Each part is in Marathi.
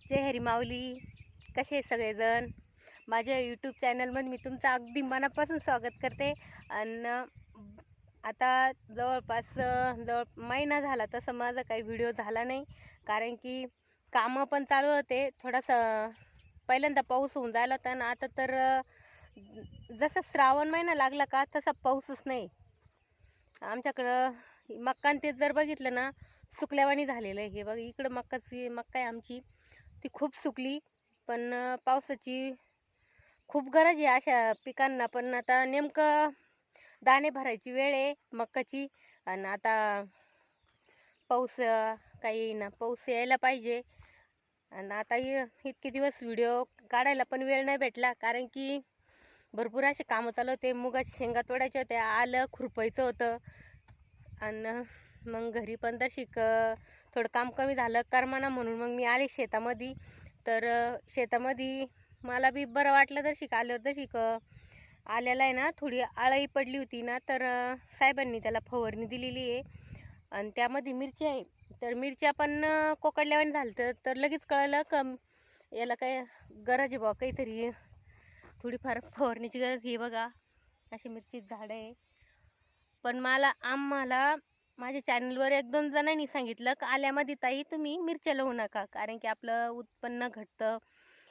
जय हरी माऊली. कसे सगळेजण. माझ्या यूट्यूब चॅनलमध्ये मी तुमचं अगदी मनापासून स्वागत करते. आणि आता जवळपास महिना झाला तसं माझा काही व्हिडिओ झाला नाही, कारण की कामं पण चालू होते. थोडासा पहिल्यांदा पाऊस होऊन जायला होता आणि आता तर जसं श्रावण महिना लागला का तसा पाऊसच नाही आमच्याकडं. मक्का ते जर बघितलं ना, सुकल्यावानी झालेलं आहे. हे बघ इकडं मक्का आहे आमची, ती खूप सुकली. पण पावसाची खूप गरज आहे अशा पिकांना. पण आता नेमकं दाणे भरायची वेळ आहे मक्काची, आणि आता पाऊस काही येईना. पाऊस यायला पाहिजे. आणि आता इतके दिवस व्हिडिओ काढायला पण वेळ नाही भेटला, कारण की भरपूर असे कामं चालू होते. मुगाच्या शेंगा तोडायच्या होत्या, आलं खुरपायचं होतं. आणि मग घरी पण तशी थोडं काम कमी झालं करमाना, म्हणून मग मी आले शेतामध्ये. तर शेतामध्ये मला बी बरं वाटलं तशी आल्यावर. तशी आल्याला आहे ना, थोडी आळी पडली होती ना, तर साहेबांनी त्याला फवारणी दिलेली आहे. आणि त्यामध्ये मिरची आहे, तर मिरच्या पण कोकडल्यावानी झालं. तर लगेच कळलं का याला काय गरज आहे बा, काहीतरी थोडीफार फवारणीची गरज. ही बघा अशी मिरची झाडं आहे. पण आम्हाला माझ्या चॅनलवर 1-2 जणांनी सांगितलं की आल्यामध्ये ताई तुम्ही मिरच्या लावू नका, कारण की आपलं उत्पन्न घटतं,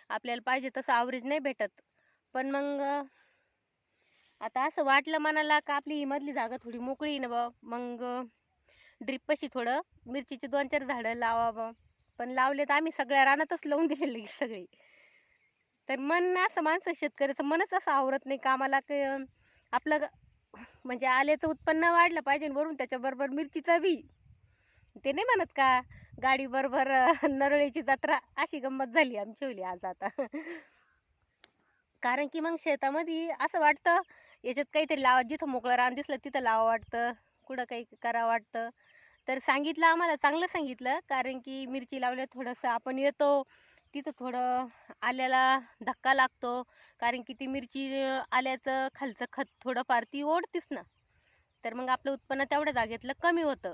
आपल्याला पाहिजे तसं ॲव्हरेज नाही भेटत. पण मग आता असं वाटलं मनाला का आपली ही मधली जागा थोडी मोकळी ना बा, मग ड्रिपपाशी थोडं मिरचीचे 2-4 झाडं लावा. पण लावले तर आम्ही सगळ्या रानातच लावून दिलेली सगळी. तर मन असं माणसं शेतकऱ्याचं मनच असं आवरत नाही कामाला, की आपलं म्हणजे आल्याचं उत्पन्न वाढलं पाहिजे, वरून त्याच्याबरोबर मिरचीचं बी. ते नाही म्हणत का गाडी बरोबर नरळीची जत्रा, अशी गंमत झाली आमची होली आज आता. कारण की मग शेतामध्ये असं वाटतं याच्यात काहीतरी लावा, जिथं मोकळं रान दिसलं तिथं लावा वाटतं, कुठं काही करावं वाटतं. तर सांगितलं आम्हाला, चांगलं सांगितलं, कारण की मिरची लावल्या थोडंसं आपण येतो तिथं थोडं आल्याला धक्का लागतो, कारण की ती मिरची आल्याचं खालचं खत थोडंफार ती ओढतीच ना. तर मग आपलं उत्पन्न तेवढ्या जागेतलं कमी होतं.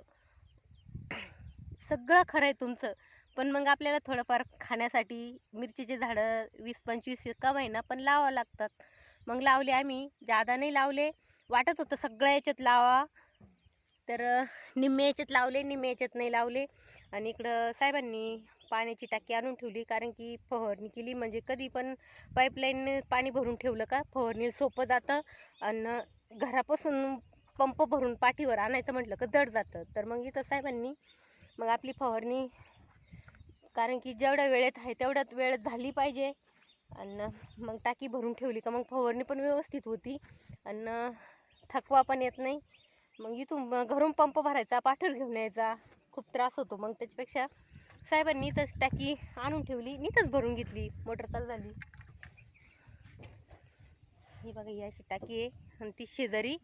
सगळं खरं आहे तुमचं. पण मग आपल्याला थोडंफार खाण्यासाठी मिरचीचे झाडं 20-25 का होईना पण लावावं लागतात. मग लावले आम्ही, जादा नाही लावले. वाटत होतं सगळ्या याच्यात लावा, तर निम्म्या याच्यात लावले, निम्म्या याच्यात नाही लावले. आणि इकडं साहेबांनी पाण्याची टाकी आणून ठेवली, कारण की फवारणी केली म्हणजे कधी पण पाईपलाईन पाणी भरून ठेवलं का फवारणीला सोपं जातं. आणि घरापासून पंप भरून पाठीवर आणायचं म्हटलं का जड जातं. तर मग इथं साहेबांनी मग आपली फवारणी, कारण की जेवढ्या वेळेत आहे तेवढ्यात वेळेत झाली पाहिजे. आणि मग टाकी भरून ठेवली का मग फवारणी पण व्यवस्थित होती आणि थकवा पण येत नाही. मग इथून घरून पंप भरायचा, पाठीवर घेऊन यायचा, खूप त्रास होतो. मग त्याच्यापेक्षा साहेबांनी इथंच टाकी आणून ठेवली, इथंच भरून घेतली, मोटर चालू झाली. ही बघा ही अशी टाकी आहे, आणि ती शेजारी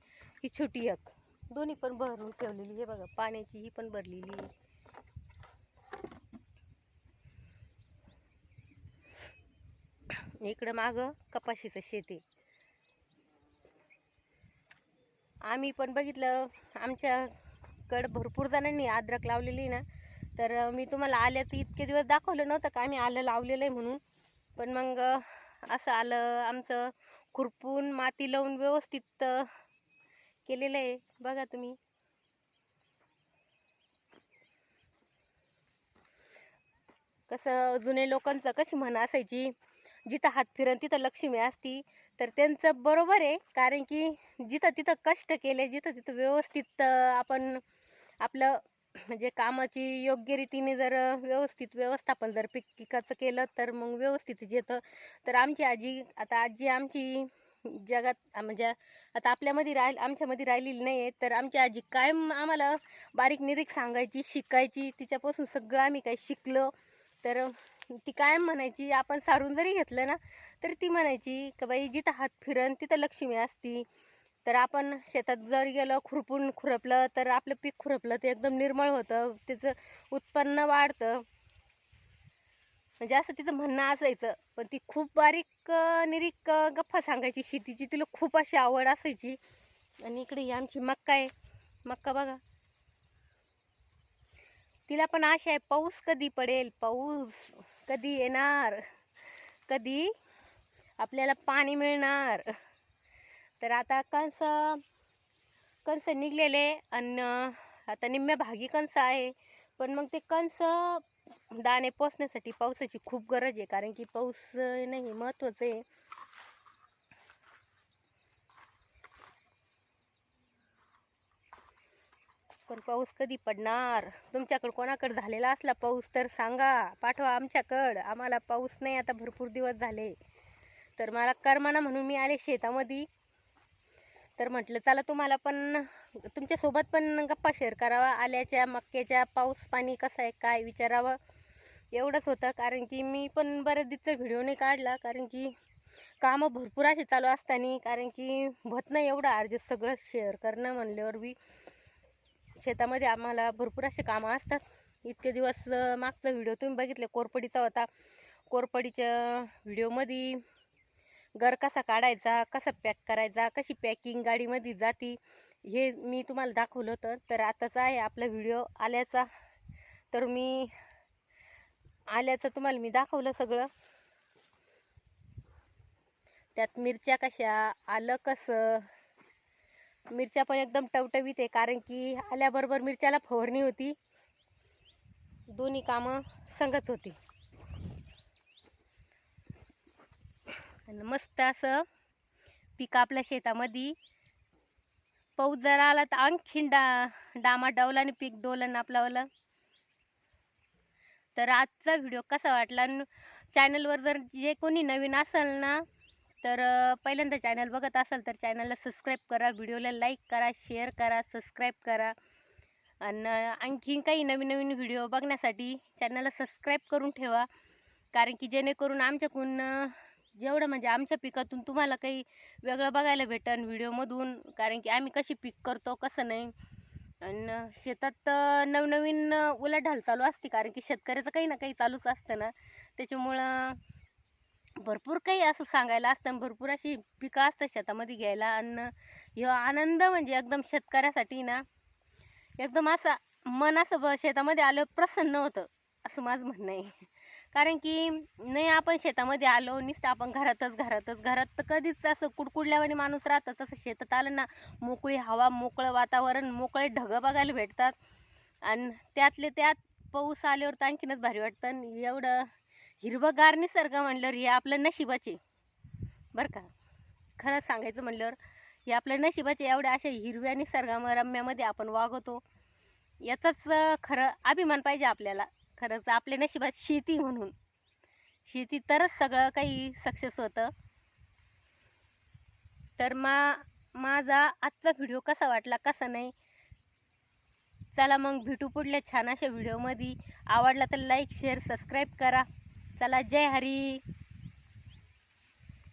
ही छोटी एक, दोन्ही पण भरून ठेवलेली. हे बघा पाण्याची ही पण भरलेली आहे. इकडं मागं कपाशीचं शेत आहे. आम्ही पण बघितलं, आमच्याकडं भरपूर जणांनी अद्रक लावलेली ना. तर मी तुम्हाला आल्याचं इतके दिवस दाखवलं नव्हतं का आम्ही आलं लावलेलं आहे म्हणून. पण मग असं आलं आमचं खुरपून माती लावून व्यवस्थित केलेलं आहे. बघा तुम्ही. कसं जुने लोकांचं कशी म्हण असायची, जिथं हात फिरण तिथं लक्ष्मी असती. तर त्यांचं बरोबर आहे, कारण की जिथं तिथं कष्ट केले, जिथं तिथं व्यवस्थित आपण आपलं म्हणजे कामाची योग्य रीतीने जर व्यवस्थित व्यवस्थापन जर पिकाचं केलं तर मग व्यवस्थित येतं. तर आमची आजी आमची जगात म्हणजे आता आमच्यामध्ये राहिलेली नाही आहे. तर आमची आजी कायम आम्हाला बारीक निरीक सांगायची, शिकायची. तिच्यापासून सगळं आम्ही काही शिकलो. तर ती कायम म्हणायची, आपण सारून जरी घेतलं ना तरी ती म्हणायची की बाई जिथं हात फिरन तिथं लक्ष्मी असती. तर आपण शेतात जर गेलं, खुरपलं तर आपलं पीक खुरपलं ते एकदम निर्मळ होतं, त्याचं उत्पन्न वाढतं. म्हणजे असं तिचं म्हणणं असायचं. पण ती खूप बारीक निरीक गप्पा सांगायची शेतीची, तिला खूप अशी आवड असायची. आणि इकडे ही आमची मक्का आहे. मक्का बघा, तिला पण आशा आहे पाऊस कधी पडेल, पाऊस. कधी येणार, कधी आपल्याला पाणी मिळणार. तर आता कणस निघलेले आणि आता निम्म्या भागी कणस आहे. पण मग ते कणस दाणे पोसण्यासाठी पावसाची खूप गरज आहे, कारण की पाऊस नाही महत्वाचं आहे. पण पाऊस कधी पडणार? तुमच्याकडे कोणाकडे झालेला असला पाऊस तर सांगा, पाठवा आमच्याकडं. आम्हाला पाऊस नाही आता भरपूर दिवस झाले. तर मला करमना म्हणून मी आले शेतामध्ये. तर म्हटलं चला तुम्हाला पण तुमच्यासोबत पण गप्पा शेअर करावा, आल्याच्या मक्याच्या पाऊस पाणी कसं आहे काय विचारावं, एवढंच होतं. कारण की मी पण बऱ्याच दिवसाचा व्हिडिओ नाही काढला, कारण की कामं भरपूर असे चालू असताना, कारण की होत नाही एवढं अर्जंट सगळं शेअर करणं म्हणल्यावर बी. शेतामध्ये आम्हाला भरपूर असे कामं असतात. इतके दिवस मागचा व्हिडिओ तुम्ही बघितले कोरपडीचा होता. कोरपडीच्या व्हिडिओमध्ये गर कसा काढायचा, कसा पॅक करायचा, कशी पॅकिंग गाडीमध्ये जाती, हे मी तुम्हाला दाखवलं होतं. तर आताचा आहे आपला व्हिडिओ आल्याचा. तर मी आल्याचं तुम्हाला मी दाखवलं सगळं. त्यात मिरच्या कशा, आलं कसं, मिरच्या पण एकदम टवटवीत आहे, कारण की आल्याबरोबर मिरच्याला फवारणी होती. दोन्ही कामं संगच होती. आणि मस्त असं पीक आपल्या शेतामध्ये. पाऊस जर आला तर आणखीन डामाडौलाने पीक डोलन आपल्याला. तर आजचा व्हिडिओ कसा वाटला? चॅनलवर जर जे कोणी नवीन असेल ना, तर पहिल्यांदा चॅनल बघत असाल तर चॅनलला सबस्क्राईब करा, व्हिडिओला लाईक करा, शेअर करा, सबस्क्राईब करा. आणि आणखीन काही नवीन नवीन व्हिडिओ बघण्यासाठी चॅनलला सबस्क्राईब करून ठेवा, कारण की जेणेकरून आमच्याकडून जेवढं म्हणजे आमच्या पिकातून तुम्हाला काही वेगळं बघायला भेटेल व्हिडिओमधून. कारण की आम्ही कशी पीक करतो कसं नाही. आणि शेतात नवनवीन उलाढाल चालू असते, कारण की शेतकऱ्याचं काही ना काही चालूच असतं ना. त्याच्यामुळं भरपूर काही असं सांगायला असतं, भरपूर अशी पिकं असतात शेतामध्ये घ्यायला. आणि ह्यो आनंद म्हणजे एकदम शेतकऱ्यासाठी ना, एकदम असा मन असं शेतामध्ये आलं प्रसन्न होतं, असं माझं म्हणणं आहे. कारण की नाही आपण शेतामध्ये आलो नुसतं आपण घरात तर कधीच असं कुडकुडल्यावानी माणूस राहतं. तसं शेतात आलं ना, मोकळी हवा, मोकळं वातावरण, मोकळे ढगं बघायला भेटतात. आणि त्यातले त्यात पाऊस आल्यावर तर आणखीनच भारी वाटतं. आणि एवढं हिरवंगार निसर्ग म्हणल्यावर हे आपलं नशिबाचे बरं का. खरंच सांगायचं म्हणल्यावर हे आपल्या नशिबाचे. एवढ्या अशा हिरव्या निसर्गरम्यामध्ये आपण वागवतो, याचाच खरं अभिमान पाहिजे आपल्याला. खरंच आपल्या नशिबात शेती म्हणून, शेती तरच सगळं काही सक्सेस होतं. तर माझा आजचा व्हिडिओ कसा वाटला कसा नाही, चला मग भेटू पुढल्या छान अशा व्हिडिओमध्ये. आवडला तर लाईक शेअर सबस्क्राईब करा. चला, जय हरी.